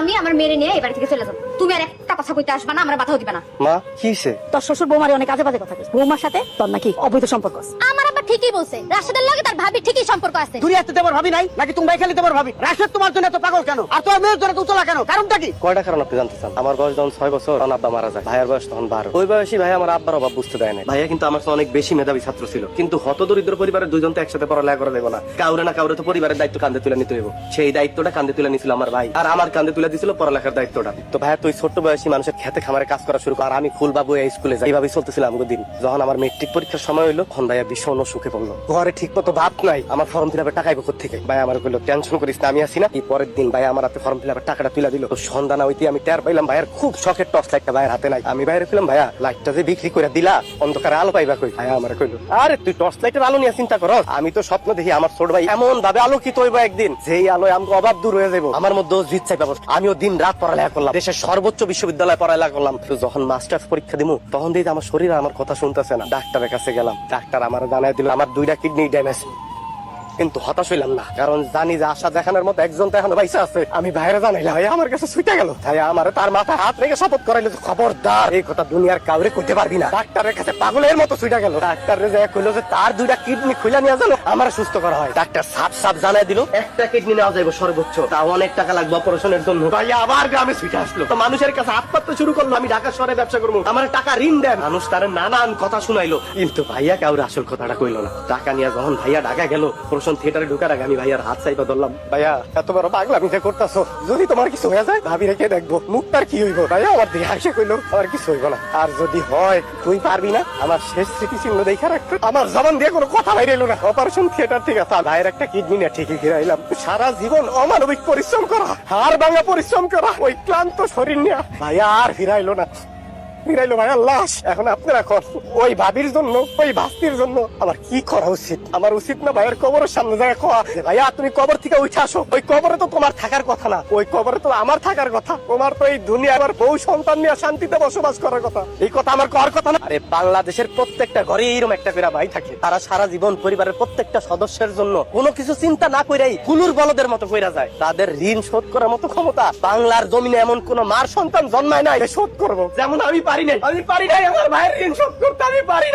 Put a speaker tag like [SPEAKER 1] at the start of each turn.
[SPEAKER 1] আমি আমার মেয়ে নিয়ে এবার থেকে চলে যাবো। তুমি আর একটা কথা কইতে আসবা না, আমার বাধাও দিবা না।
[SPEAKER 2] মা কিসে?
[SPEAKER 3] তোর শ্বশুর বৌমারে অনেক আজে বাজে কথা কইছে। বৌমার সাথে তোর নাকি অবৈধ সম্পর্ক আছে।
[SPEAKER 1] আমার আব্বা ঠিকই বলছে, রাশেদের লগে তার ভাবি ঠিকই সম্পর্ক আছে।
[SPEAKER 4] তুই এত তোমার ভাবি নাই নাকি তুমি খালি তোমার ভাবি? রাশেদ তোমার জন্য এত পাগল কেন? আর তোমার মেয়ের জন্য এত উতলা কেন? কারণটা কি?
[SPEAKER 2] কয়টা কারণ আপনি জানতে চান? আমার বয়স যখন 6 বছর তখন আব্বা মারা যায়, ভাইয়ের বয়স তখন 12। ওই বয়সী ভাই আমার আব্বার অভাব বুঝতে দেয় না। ভাইয়া কিন্তু আমার চেয়ে অনেক বেশি মেধাবী ছাত্র ছিল, কিন্তু হতদরিদ্র পরিবারের দুইজন তো একসাথে পড়ালেখা করা দেবো না। কাউরে না কাউরে তো পরিবারের দায়িত্ব কাঁধে তুলে নিতে হইব। সেই দায়িত্বটা কাঁধে তুলে নিছিল আমার ভাই, আর আমার কাঁধে তুলে দিছিল পড়ালেখার দায়িত্বটা। তো ভাইয়া তুই ছোট্ট বয়সী মানুষের খেতে খামারে কাজ করা শুরু কর, আর আমি ফুলবাবু এই স্কুলে যাই। এইভাবেই চলতেছিলাম আমাকে দিন। যখন আমার মেট্রিক পরীক্ষার সময় হইলো তখন ভাইয়া ভীষণ অসুখে পড়লো। ঘরে ঠিক মতো ভাত নাই, আমার ফর্ম ফিল আপের টাকা আইব কোত্থেকে? ভাই আমার কইলো টেনশন করিস না, আমি আছি না। এই পরের দিন ভাই আমার হাতে ফর্ম ফিল আপের টাকাটা তুলে দিল। তো সন্ধ্যা না হইতে আমি টের পাইলাম ভাইয়ের খুব শখের টর্চ লাইটটা ভাইয়ের হাতে নাই। আমি বাইরে কইলাম ভাইয়া লাইটটা যে বিক্রি করে দিলা, অন্ধকারে আলো পাইবা কই? ভাইয়া আমার কইলো আরে তুই টর্চ লাইটের আলো নিয়ে চিন্তা করস? আমি তো স্বপ্ন দেখি আমার ছোট ভাই এমন ভাবে আলোকিত হইব একদিন, যেই আলোয় আমাকে অভাব দূর হয়ে যাবো। আমার মধ্যে জিত চাই পাবো। আমিও দিন রাত পড়ালেখা করলাম, দেশের সর্বোচ্চ বিশ্ববিদ্যালয়ে পড়ালেখা করলাম। তো যখন মাস্টার্স পরীক্ষা দিমু তখন দেখি আমার শরীর আমার কথা শুনতেছে না। ডাক্তারের কাছে গেলাম, ডাক্তার আমার জানাই দিল আমার 2টা কিডনি ড্যামেজ। কিন্তু হতাশ হইলাম না, কারণ জানি যে আশা দেখানোর মতো একজন তো এখনো বাইসা আছে। আমি বাইরে জানাইলাম, ভাই আমার কাছে ছুটে গেল। তাই আমার তার মাথায় হাত রেখে শপথ করাইলো, খবরদার এই কথা দুনিয়ার কাউরে কইতে পারবি না। ডাক্তারের কাছে পাগলের মতো ছুটে গেল। ডাক্তার যে কইলো যে তার 2টা কিডনি খুলে নিয়ে যাবো, আমার সুস্থ করা হয়। ডাক্তার সাপ সাপ জানাই দিল একটা কিডনি নেওয়া যাইব সর্বোচ্চ, তাও অনেক টাকা লাগবে অপারেশনের জন্য। ভাই আবার গ্রামে ছুটে আসলো, তো মানুষের কাছে হাত পাততে শুরু করলো, আমি ঢাকা শহরে ব্যবসা করবো, আমার টাকা ঋণ দেন। মানুষ তার নানান কথা শুনাইলো, কিন্তু ভাইয়া কাউরে আসল কথাটা কইলো না। টাকা নিয়ে যখন ভাইয়া ঢাকা গেল, অপারেশন থিয়েটারে ঢুকার আগে আমি ভাইয়ার হাত চাইবা ধরলাম, ভাইয়া এত বড় পাগলামি যে করতেছো, যদি তোমার কিছু হয়ে যায় ভাবি রেখে দেখবো, মুখটার কি হইব? ভাইয়া আমার দিকে হাসে কইলো আমার কিছু হইব না, আর যদি হয় তুই পারবি না আমার শেষ স্মৃতি চিহ্ন দেখা রাখতে। আমার জবান দিয়ে কোনো কথা বাইরে এলো না। অপারেশন থিয়েটার থেকে ভাইয়ের একটা কিডনি নিয়ে ঠিকই ফিরাইলাম। সারা জীবন অমানবিক পরিশ্রম করা, হাড় ভাঙা পরিশ্রম করা, ওই ক্লান্ত শরীর নিয়ে ভাইয়া আর ফিরাইলো না। ফিরাইলো ভাইয়া লাশ। এখন আপনারা কর, ওই ভাবির জন্য, ওই ভাস্তির জন্য আমার কি করা উচিত? আমার উচিত না ভাইয়ের কবরের সামনে যায় কোয়া ভাইয়া তুমি কবর থেকে উঠে আসো? ওই কবরে তো তোমার থাকার কথা না, ওই কবরে তো আমার থাকার কথা। তোমার তো এই দুনিয়া আবার বউ সন্তান নিয়ে শান্তিতে বসবাস করার কথা। এই কথা আমার করার কথা না। আরে বাংলাদেশের প্রত্যেকটা ঘরে এইরকম একটা করে ভাই থাকে, তারা সারা জীবন পরিবারের প্রত্যেকটা সদস্যের জন্য কোনো কিছু চিন্তা না করেই কুলুর বলদের মতো কইরা যায়। তাদের ঋণ শোধ করার মতো ক্ষমতা বাংলার জমিনে এমন কোন মার সন্তান জন্মায় নাই শোধ করবো। যেমন আমি পারি নাই, আমার ভাইয়ের ঋণ শোধ করতে আমি পারি না।